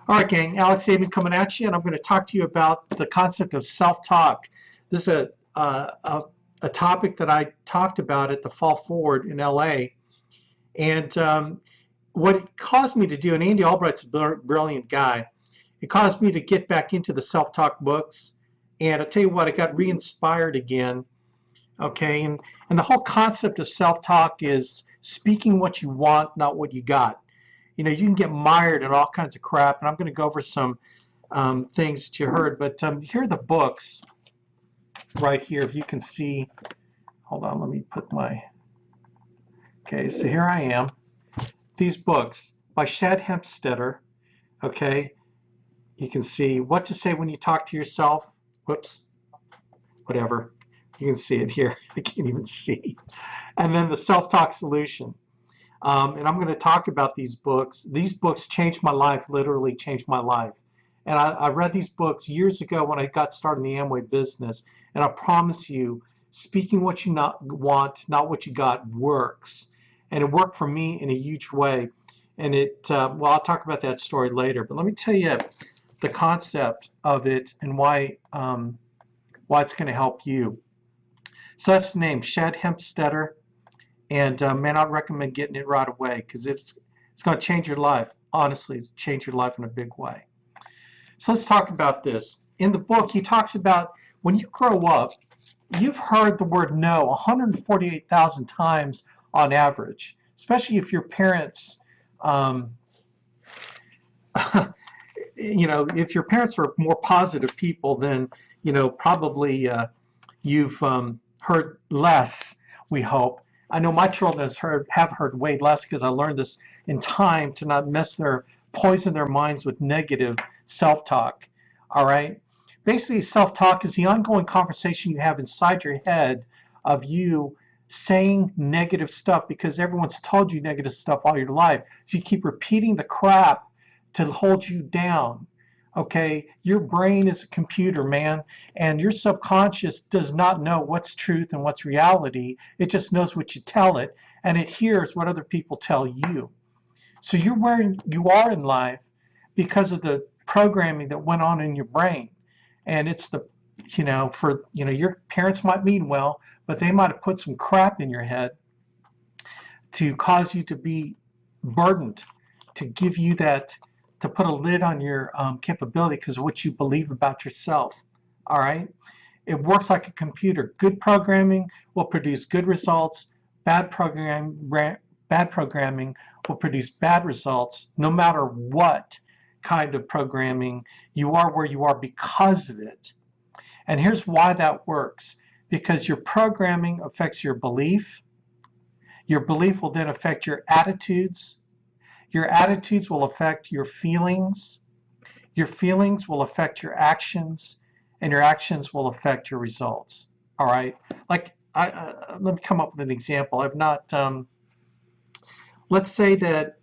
All right, gang, Alex Aben coming at you, and I'm going to talk to you about the concept of self-talk. This is a topic that I talked about at the Fall Forward in LA, and what it caused me to do, and Andy Albright's a brilliant guy, it caused me to get back into the self-talk books, and I'll tell you what, I got re-inspired again, okay, and the whole concept of self-talk is speaking what you want, not what you got. You know, you can get mired in all kinds of crap, and I'm going to go over some things that you heard, but here are the books right here. If you can see, hold on, let me put my, okay, so here I am. These books by Shad Hempstetter, okay, you can see What to Say When You Talk to Yourself, whoops, whatever, you can see it here, I can't even see, and then the Self-Talk Solution. And I'm going to talk about these books. These books changed my life, literally changed my life. And I read these books years ago when I got started in the Amway business. And I promise you, speaking what you want, not what you got, works. And it worked for me in a huge way. And well, I'll talk about that story later. But let me tell you the concept of it and why it's going to help you. So that's the name, Shad Hempstetter. And man, I'd recommend getting it right away because it's going to change your life. Honestly, it's change your life in a big way. So let's talk about this. In the book, he talks about when you grow up, you've heard the word no 148,000 times on average, especially if your parents, you know, if your parents were more positive people, then, you know, probably you've heard less, we hope. I know my children have heard way less because I learned this in time to not poison their minds with negative self-talk. All right. Basically, self-talk is the ongoing conversation you have inside your head of you saying negative stuff because everyone's told you negative stuff all your life. So you keep repeating the crap to hold you down. Okay, your brain is a computer, man, and your subconscious does not know what's truth and what's reality. It just knows what you tell it, and it hears what other people tell you. So you're where you are in life because of the programming that went on in your brain. And it's the, you know, your parents might mean well, but they might have put some crap in your head to cause you to be burdened, to give you that, to put a lid on your capability because of what you believe about yourself. All right? It works like a computer. Good programming will produce good results. Bad programming will produce bad results no matter what kind of programming. You are where you are because of it. And here's why that works. Because your programming affects your belief. Your belief will then affect your attitudes. Your attitudes will affect your feelings. Your feelings will affect your actions, and your actions will affect your results. All right. Like, let me come up with an example. I've not. Let's say that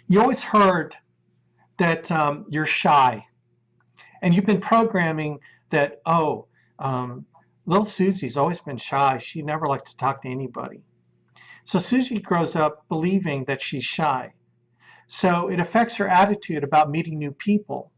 you always heard that you're shy, and you've been programming that. Oh, little Susie's always been shy. She never likes to talk to anybody. So Susie grows up believing that she's shy. So it affects her attitude about meeting new people.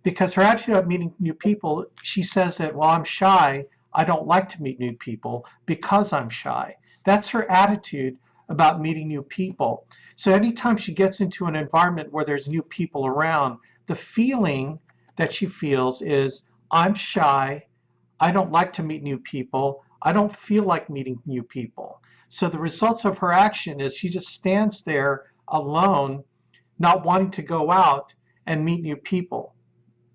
Because her attitude about meeting new people, she says that, well, I'm shy. I don't like to meet new people because I'm shy. That's her attitude about meeting new people. So anytime she gets into an environment where there's new people around, the feeling that she feels is, I'm shy. I don't like to meet new people. I don't feel like meeting new people. So the results of her action is she just stands there alone, not wanting to go out and meet new people.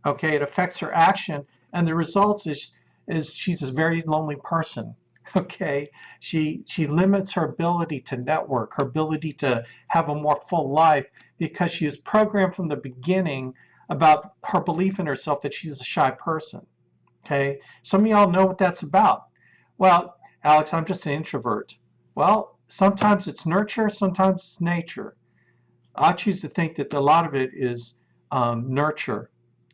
Okay, it affects her action, and the results is she's a very lonely person. Okay, she limits her ability to network, her ability to have a more full life because she is programmed from the beginning about her belief in herself that she's a shy person. Okay, some of y'all know what that's about. Well, Alex, I'm just an introvert. Well, sometimes it's nurture, sometimes it's nature. I choose to think that a lot of it is nurture,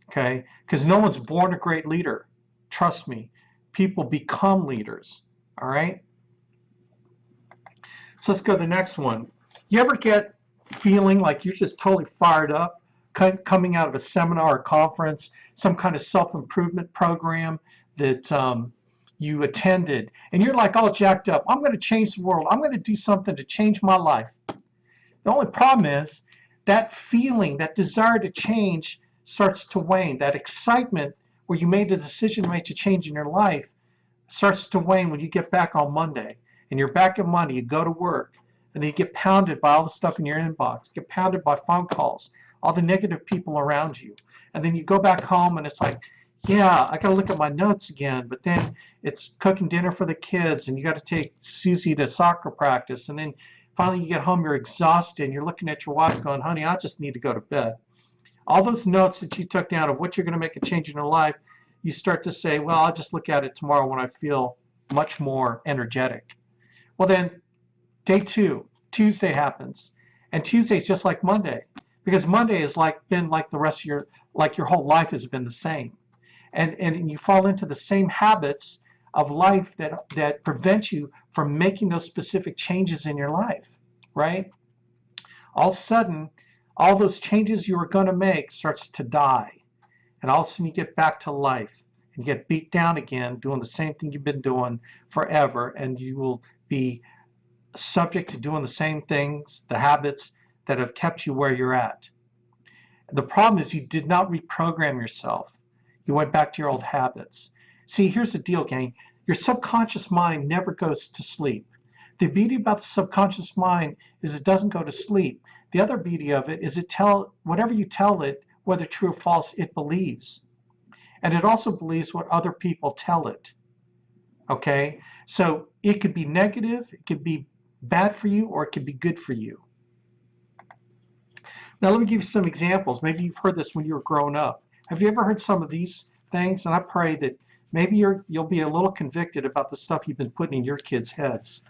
okay? Because no one's born a great leader. Trust me, people become leaders, all right? So let's go to the next one. You ever get feeling like you're just totally fired up, coming out of a seminar or conference, some kind of self-improvement program that you attended, and you're like all jacked up. I'm going to change the world. I'm going to do something to change my life. The only problem is that feeling, that desire to change starts to wane. That excitement where you made a decision to make a change in your life starts to wane when you get back on Monday. And you're back on Monday, you go to work, and then you get pounded by all the stuff in your inbox, get pounded by phone calls, all the negative people around you. And then you go back home and it's like, yeah, I got to look at my notes again, but then it's cooking dinner for the kids and you got to take Susie to soccer practice. And then finally you get home, you're exhausted and you're looking at your wife going, honey, I just need to go to bed. All those notes that you took down of what you're going to make a change in your life, you start to say, well, I'll just look at it tomorrow when I feel much more energetic. Well, then day two, Tuesday happens. And Tuesday's just like Monday, because Monday has been like the rest of your whole life has been the same. And you fall into the same habits of life that prevent you from making those specific changes in your life, right? All of a sudden, all those changes you were going to make starts to die. And all of a sudden you get back to life and get beat down again, doing the same thing you've been doing forever, and you will be subject to doing the same things, the habits that have kept you where you're at. The problem is you did not reprogram yourself. You went back to your old habits. See, here's the deal, gang. Your subconscious mind never goes to sleep. The beauty about the subconscious mind is it doesn't go to sleep. The other beauty of it is whatever you tell it, whether true or false, it believes. And it also believes what other people tell it. Okay? So it could be negative, it could be bad for you, or it could be good for you. Now let me give you some examples. Maybe you've heard this when you were growing up. Have you ever heard some of these things? And I pray that maybe you'll be a little convicted about the stuff you've been putting in your kids' heads.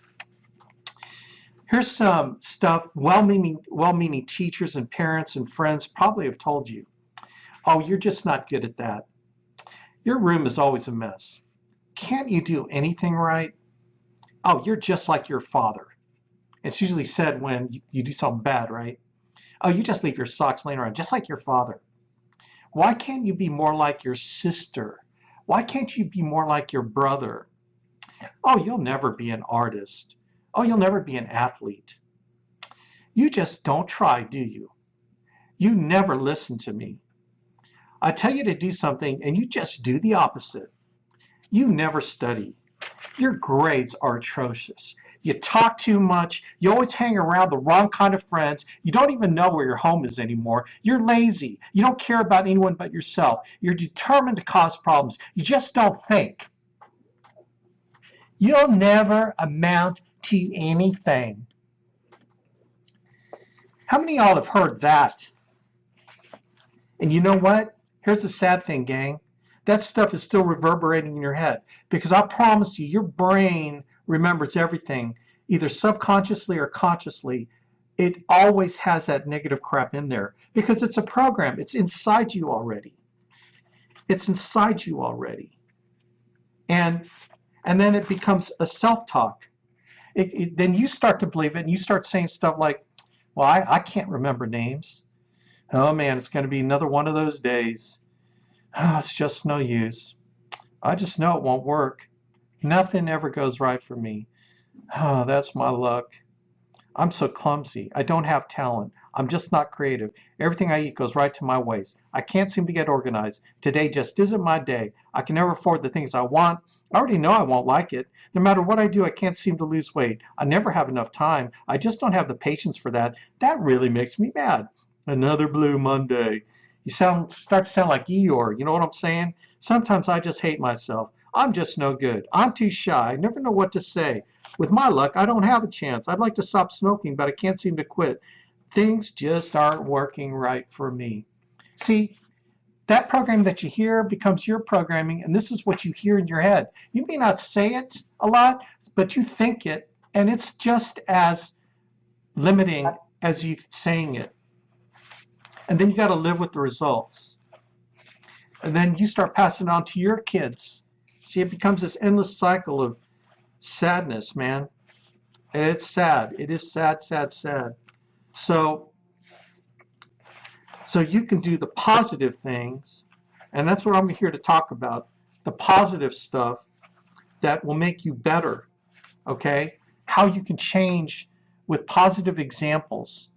Here's some stuff well-meaning teachers and parents and friends probably have told you. Oh, you're just not good at that. Your room is always a mess. Can't you do anything right? Oh, you're just like your father. It's usually said when you do something bad, right? Oh, you just leave your socks laying around, just like your father. Why can't you be more like your sister? Why can't you be more like your brother? Oh, you'll never be an artist. Oh, you'll never be an athlete. You just don't try, do you? You never listen to me. I tell you to do something and you just do the opposite. You never study. Your grades are atrocious. You talk too much. You always hang around the wrong kind of friends. You don't even know where your home is anymore. You're lazy. You don't care about anyone but yourself. You're determined to cause problems. You just don't think. You'll never amount to anything. How many of y'all have heard that? And you know what? Here's the sad thing, gang. That stuff is still reverberating in your head, because I promise you, your brain remembers everything, either subconsciously or consciously. It always has that negative crap in there because it's a program. It's inside you already. It's inside you already. And then it becomes a self-talk. Then you start to believe it and you start saying stuff like, well, I can't remember names. Oh man, it's going to be another one of those days. Oh, it's just no use. I just know it won't work. Nothing ever goes right for me. Oh, that's my luck. I'm so clumsy. I don't have talent. I'm just not creative. Everything I eat goes right to my waist. I can't seem to get organized. Today just isn't my day. I can never afford the things I want. I already know I won't like it. No matter what I do, I can't seem to lose weight. I never have enough time. I just don't have the patience for that. That really makes me mad. Another blue Monday. You start to sound like Eeyore. You know what I'm saying? Sometimes I just hate myself. I'm just no good. I'm too shy. I never know what to say. With my luck, I don't have a chance. I'd like to stop smoking, but I can't seem to quit. Things just aren't working right for me. See, that program that you hear becomes your programming, and this is what you hear in your head. You may not say it a lot, but you think it, and it's just as limiting as you saying it. And then you got to live with the results. And then you start passing it on to your kids. See, it becomes this endless cycle of sadness, man. And it's sad. It is sad, sad, sad. So So you can do the positive things, and that's what I'm here to talk about, the positive stuff that will make you better, okay? How you can change with positive examples,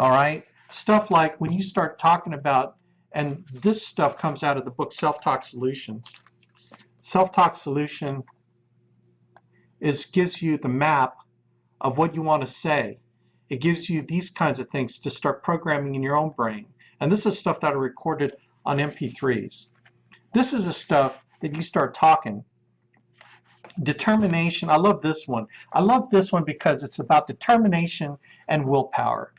all right? Stuff like when you start talking about, and this stuff comes out of the book Self-Talk Solution. Self-Talk Solution gives you the map of what you want to say. It gives you these kinds of things to start programming in your own brain. And this is stuff that I recorded on MP3s. This is the stuff that you start talking. Determination, I love this one. I love this one because it's about determination and willpower.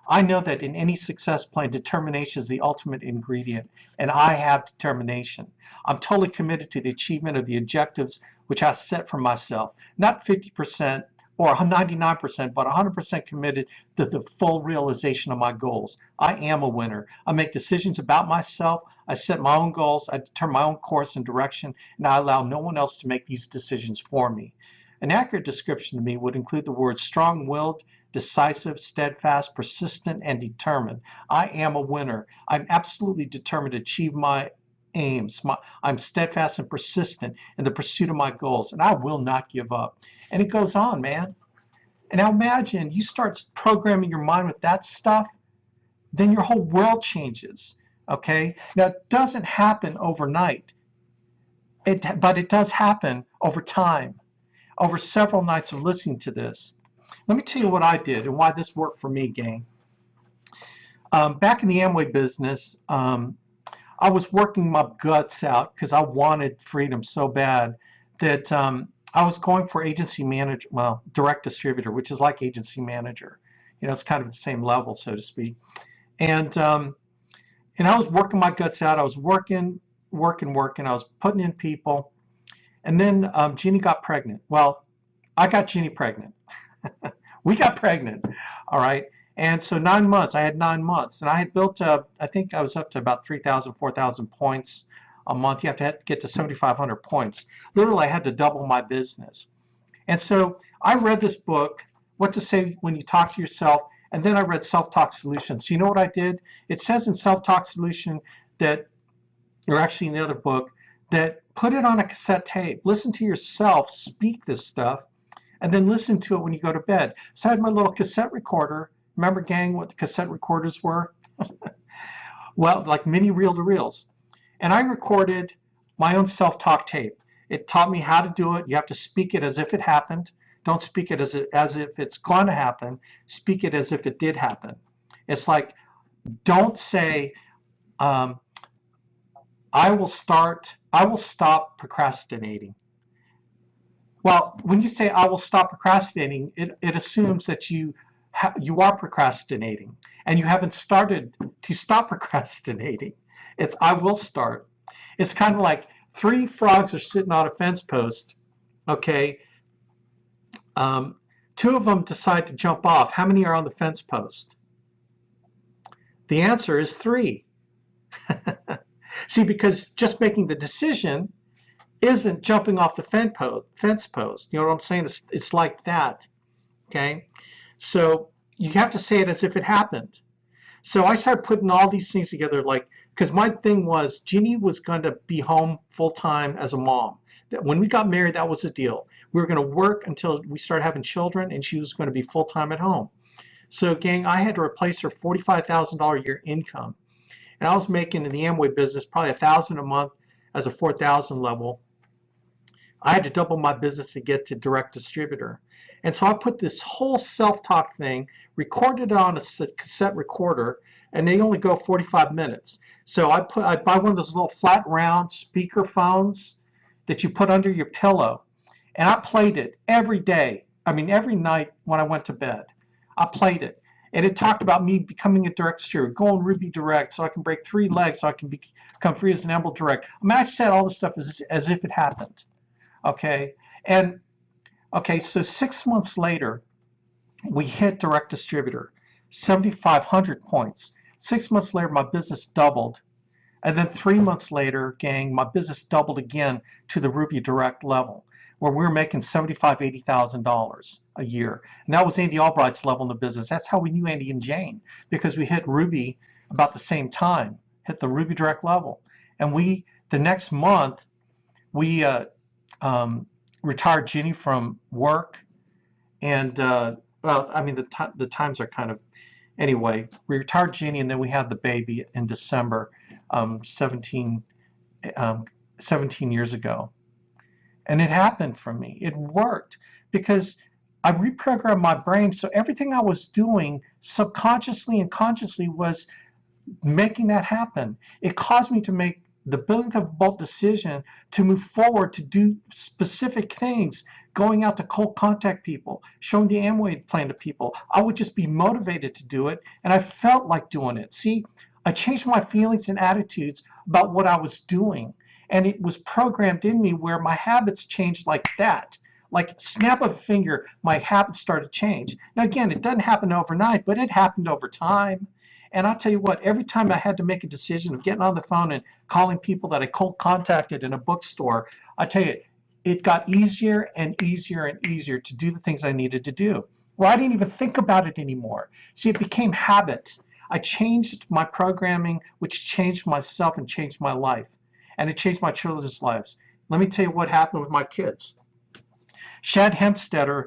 I know that in any success plan, determination is the ultimate ingredient, and I have determination. I'm totally committed to the achievement of the objectives which I set for myself, not 50% or 99%, but 100% committed to the full realization of my goals. I am a winner. I make decisions about myself. I set my own goals. I determine my own course and direction, and I allow no one else to make these decisions for me. An accurate description to me would include the words strong-willed, decisive, steadfast, persistent, and determined. I am a winner. I'm absolutely determined to achieve my aims. I'm steadfast and persistent in the pursuit of my goals, and I will not give up. And it goes on, man. And now imagine you start programming your mind with that stuff, then your whole world changes, okay? Now, it doesn't happen overnight, but it does happen over time, over several nights of listening to this. Let me tell you what I did and why this worked for me, gang. Back in the Amway business, I was working my guts out because I wanted freedom so bad that I was going for agency manager, well, direct distributor, which is like agency manager. You know, it's kind of the same level, so to speak. And I was working my guts out. I was working. I was putting in people. And then Jeannie got pregnant. Well, I got Jeannie pregnant. We got pregnant, all right? And so 9 months, I had 9 months. And I had built up, I think I was up to about 3,000, 4,000 points a month. You have to get to 7,500 points. Literally, I had to double my business. And so I read this book, What to Say When You Talk to Yourself, and then I read Self-Talk Solution. So you know what I did? It says in Self-Talk Solution that, or actually in the other book, that put it on a cassette tape. Listen to yourself speak this stuff, and then listen to it when you go to bed. So I had my little cassette recorder. Remember, gang, what the cassette recorders were? Well, like mini reel-to-reels. And I recorded my own self-talk tape. It taught me how to do it. You have to speak it as if it happened. Don't speak it as if it's going to happen. Speak it as if it did happen. It's like, don't say, I will stop procrastinating. Well, when you say I will stop procrastinating, it assumes that you are procrastinating and you haven't started to stop procrastinating. It's I will start. It's kind of like 3 frogs are sitting on a fence post, okay? 2 of them decide to jump off. How many are on the fence post? The answer is 3. See, because just making the decision isn't jumping off the fence post. You know what I'm saying? It's like that, okay? So you have to say it as if it happened. So I started putting all these things together, like, because my thing was Jeannie was going to be home full-time as a mom. When we got married, that was the deal. We were going to work until we started having children, and she was going to be full-time at home. So, gang, I had to replace her $45,000 a year income. And I was making in the Amway business probably $1,000 a month as a 4,000 level. I had to double my business to get to direct distributor. And so I put this whole self-talk thing, recorded it on a cassette recorder, and they only go 45 minutes. So I buy one of those little flat round speaker phones that you put under your pillow. And I played it every day. I mean, every night when I went to bed, I played it. And it talked about me becoming a direct distributor, going Ruby Direct so I can break 3 legs so I can become free as an Emerald Direct. I mean, I said all this stuff as if it happened. Okay. And okay, so 6 months later, we hit direct distributor, 7,500 points. 6 months later, my business doubled. And then 3 months later, gang, my business doubled again to the Ruby Direct level, where we were making $75,000, $80,000 a year. And that was Andy Albright's level in the business. That's how we knew Andy and Jane, because we hit Ruby about the same time, hit the Ruby Direct level. And the next month, we retired Ginny from work. And, well, I mean, the times are kind of, anyway, we retired Ginny, and then we had the baby in December, 17 years ago. And it happened for me. It worked because I reprogrammed my brain. So everything I was doing subconsciously and consciously was making that happen. It caused me to make the billion bolt decision to move forward, to do specific things, going out to cold contact people, showing the Amway plan to people. I would just be motivated to do it, and I felt like doing it. See, I changed my feelings and attitudes about what I was doing, and it was programmed in me where my habits changed like that. Like snap of a finger, my habits started to change. Now again, it doesn't happen overnight, but it happened over time. And I'll tell you what, every time I had to make a decision of getting on the phone and calling people that I cold contacted in a bookstore, I tell you, it got easier and easier and easier to do the things I needed to do. Well, I didn't even think about it anymore. See, it became habit. I changed my programming, which changed myself and changed my life. And it changed my children's lives. Let me tell you what happened with my kids. Shad Hempstetter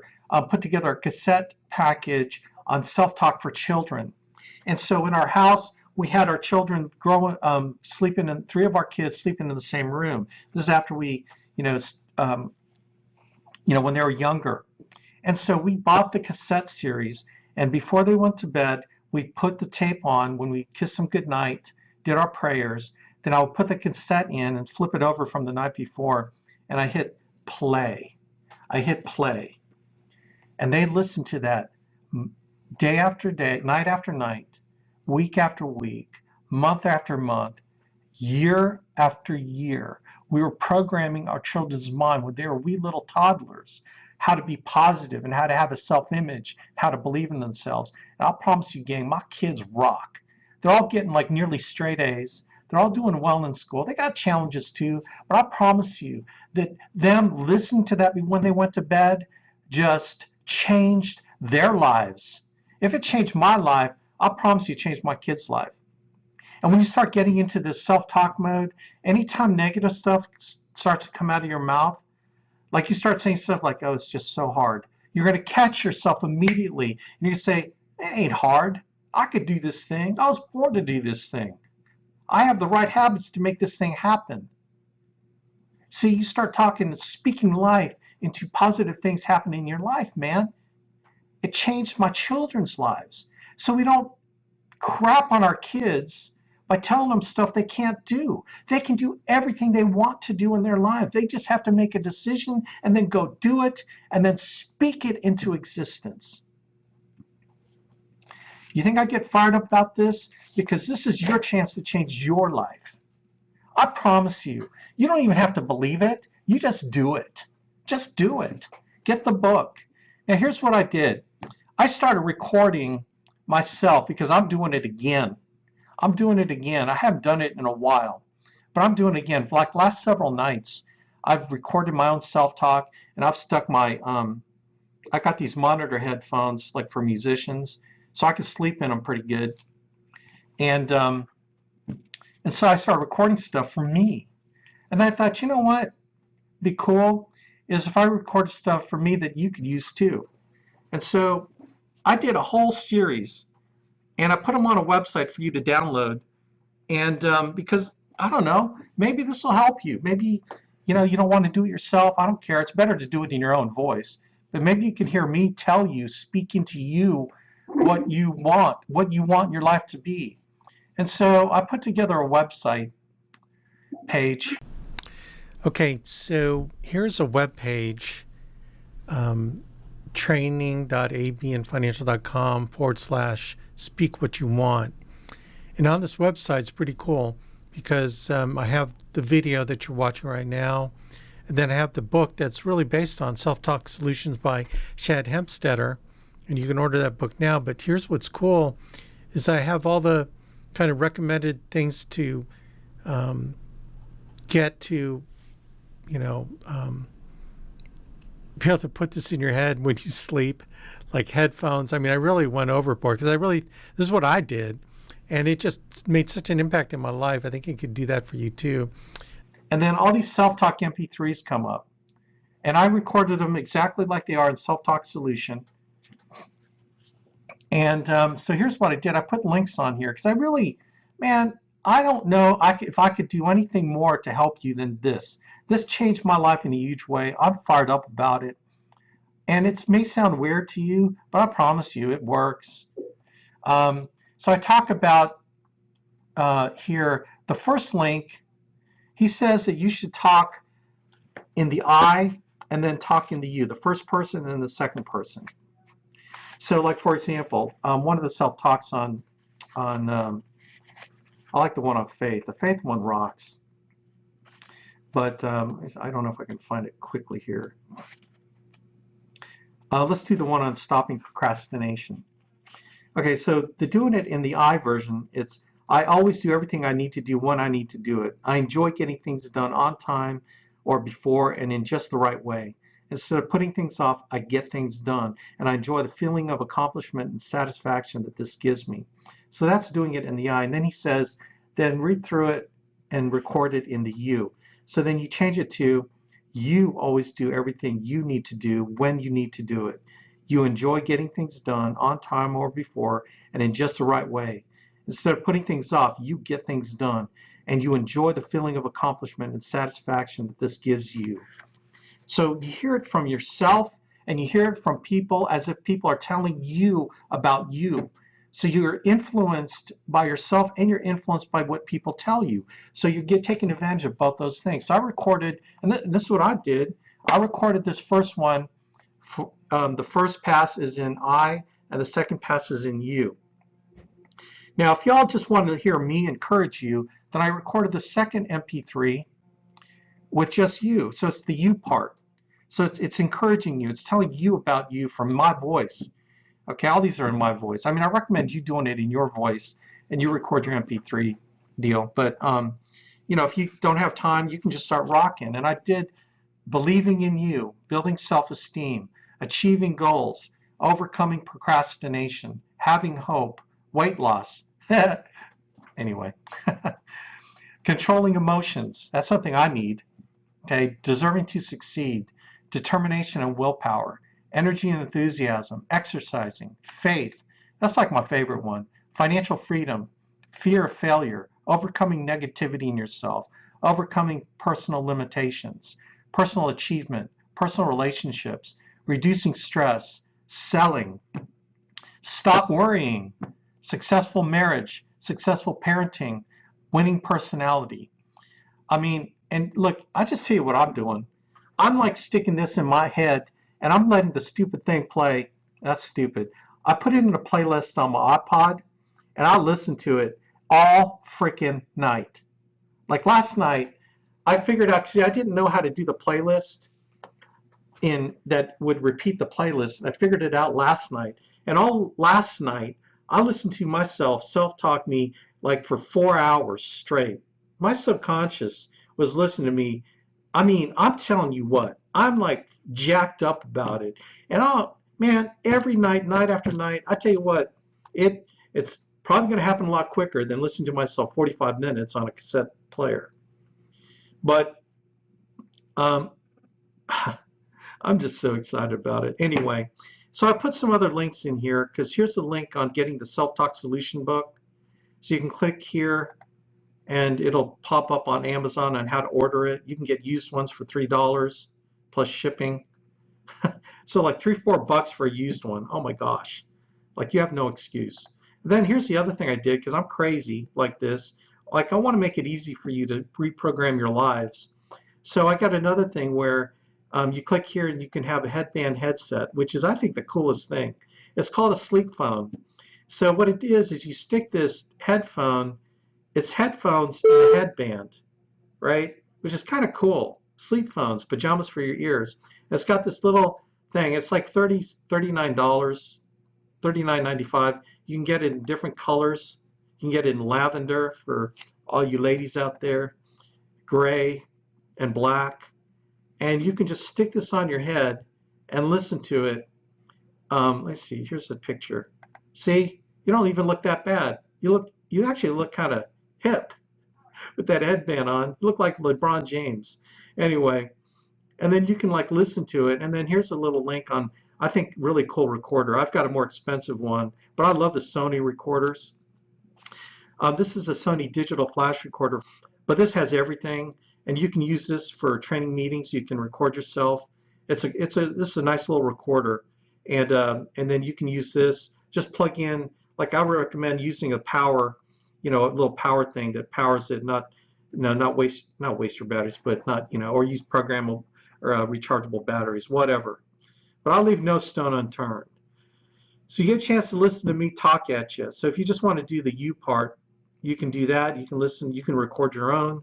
put together a cassette package on self-talk for children. And so in our house, we had our children sleeping in, 3 of our kids sleeping in the same room. This is after we, when they were younger. And so we bought the cassette series, and before they went to bed, we put the tape on when we kissed them goodnight, did our prayers. Then I would put the cassette in and flip it over from the night before, and I hit play. And they listened to that day after day, night after night, week after week, month after month, year after year. We were programming our children's mind when they were wee little toddlers, how to be positive and how to have a self-image, how to believe in themselves. And I'll promise you, gang, my kids rock. They're all getting like nearly straight A's. They're all doing well in school. They got challenges too, but I promise you that them listening to that when they went to bed just changed their lives. If it changed my life, I promise you it changed my kids' life. And when you start getting into this self-talk mode, anytime negative stuff starts to come out of your mouth, like you start saying stuff like, oh, it's just so hard, you're going to catch yourself immediately. And you say, it ain't hard. I could do this thing. I was born to do this thing. I have the right habits to make this thing happen. See, you start talking and speaking life into positive things happening in your life, man. It changed my children's lives. So we don't crap on our kids by telling them stuff they can't do. They can do everything they want to do in their lives. They just have to make a decision and then go do it and then speak it into existence. You think I get fired up about this? Because this is your chance to change your life. I promise you, you don't even have to believe it. You just do it. Just do it. Get the book. Now here's what I did. I started recording myself because I'm doing it again. I haven't done it in a while, but I'm doing it again. For like last several nights, I've recorded my own self-talk, and I've stuck my, I got these monitor headphones like for musicians, so I can sleep in them pretty good. And so I started recording stuff for me. And I thought, you know what be cool is if I recorded stuff for me that you could use too. And so I did a whole series, and I put them on a website for you to download. And because, I don't know, maybe this will help you. Maybe, you don't want to do it yourself. I don't care. It's better to do it in your own voice. But maybe you can hear me tell you, speaking to you, what you want your life to be. And so I put together a website page. Okay, so here's a web page, training.abnfinancial.com/speak what you want. And on this website, it's pretty cool because I have the video that you're watching right now. And then I have the book that's really based on Self-Talk Solutions by Shad Hempstetter. And you can order that book now. But here's what's cool is I have all the kind of recommended things to get to, be able to put this in your head when you sleep, like headphones. I mean, I really went overboard because this is what I did. And it just made such an impact in my life. I think it could do that for you too. And then all these self-talk MP3s come up. And I recorded them exactly like they are in Self-Talk Solution. And so here's what I did. I put links on here because I really, man, I don't know if I could do anything more to help you than this. This changed my life in a huge way. I'm fired up about it. And it may sound weird to you, but I promise you it works. So I talk about here, the first link, he says that you should talk in the I and then talk in the you, the first person and the second person. So like, for example, one of the self-talks on I like the one on faith. The faith one rocks. But I don't know if I can find it quickly here. Let's do the one on stopping procrastination. Okay, so the doing it in the I version, it's I always do everything I need to do when I need to do it. I enjoy getting things done on time or before and in just the right way. Instead of putting things off, I get things done, and I enjoy the feeling of accomplishment and satisfaction that this gives me. So that's doing it in the I. And then he says, then read through it and record it in the you. So then you change it to, you always do everything you need to do when you need to do it. You enjoy getting things done on time or before and in just the right way. Instead of putting things off, you get things done, and you enjoy the feeling of accomplishment and satisfaction that this gives you. So you hear it from yourself and you hear it from people as if people are telling you about you. So you're influenced by yourself and you're influenced by what people tell you. So you get taking advantage of both those things. So I recorded, and this is what I did. I recorded this first one. The first pass is in I and the second pass is in you. Now, if y'all just wanted to hear me encourage you, then I recorded the second MP3 with just you. So it's the you part. So it's encouraging you. It's telling you about you from my voice. Okay, all these are in my voice. I mean, I recommend you doing it in your voice and you record your MP3 deal. But, you know, if you don't have time, you can just start rocking. And I did believing in you, building self-esteem, achieving goals, overcoming procrastination, having hope, weight loss. Anyway, controlling emotions. That's something I need. Okay, deserving to succeed, determination and willpower, energy and enthusiasm, exercising, faith. That's like my favorite one. Financial freedom, fear of failure, overcoming negativity in yourself, overcoming personal limitations, personal achievement, personal relationships, reducing stress, selling, stop worrying, successful marriage, successful parenting, winning personality. I mean, and look, I just tell you what I'm doing. I'm like sticking this in my head and I'm letting the stupid thing play. That's stupid. I put it in a playlist on my iPod and I listen to it all freaking night. Like last night, I figured out, see, I didn't know how to do the playlist in that would repeat the playlist. I figured it out last night. And all last night, I listened to myself self-talk me like for 4 hours straight. My subconscious was listening to me. I mean, I'm telling you what, I'm like jacked up about it. And man, every night, night after night, I tell you what, it's probably going to happen a lot quicker than listening to myself 45 minutes on a cassette player. But I'm just so excited about it. Anyway, so I put some other links in here because here's the link on getting the Self-Talk Solution book. So you can click here and it'll pop up on Amazon on how to order it. You can get used ones for $3 plus shipping. So like $3-4 for a used one. Oh my gosh, like you have no excuse. Then here's the other thing I did because I'm crazy like this. Like I want to make it easy for you to reprogram your lives. So I got another thing where you click here and you can have a headband headset, which is I think the coolest thing. It's called a sleep phone. So what it is you stick this headphone, it's headphones and a headband, right? Which is kind of cool. Sleep phones, pajamas for your ears. It's got this little thing. It's like $39, $39.95. You can get it in different colors. You can get it in lavender for all you ladies out there, gray and black. And you can just stick this on your head and listen to it. Let's see, here's a picture. See, you don't even look that bad. You look you actually look kind of hip with that headband on. You look like LeBron James. Anyway, and then you can like listen to it. And then here's a little link on, I think, really cool recorder. I've got a more expensive one, but I love the Sony recorders. This is a Sony digital flash recorder, but this has everything, and you can use this for training meetings. You can record yourself. This is a nice little recorder, and then you can use this. Just plug in. Like I would recommend using a power, a little power thing that powers it. Not waste your batteries, but not or use programmable or rechargeable batteries, whatever. But I'll leave no stone unturned. So you get a chance to listen to me talk at you. So if you just want to do the you part, you can do that. You can listen, you can record your own,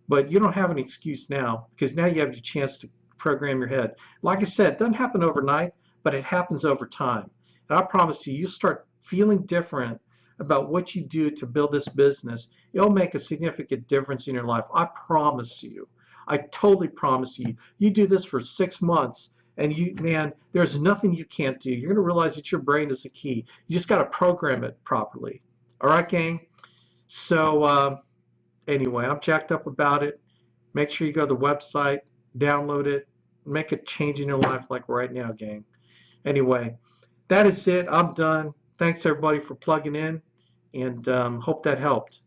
but you don't have an excuse now because now you have your chance to program your head. Like I said, it doesn't happen overnight, but it happens over time. And I promise you, you start feeling different about what you do to build this business. It'll make a significant difference in your life. I promise you. I totally promise you. You do this for 6 months and man, there's nothing you can't do. You're going to realize that your brain is the key. You just got to program it properly. All right, gang? So anyway, I'm jacked up about it. Make sure you go to the website, download it, make a change in your life like right now, gang. Anyway, that is it. I'm done. Thanks everybody for plugging in, and hope that helped.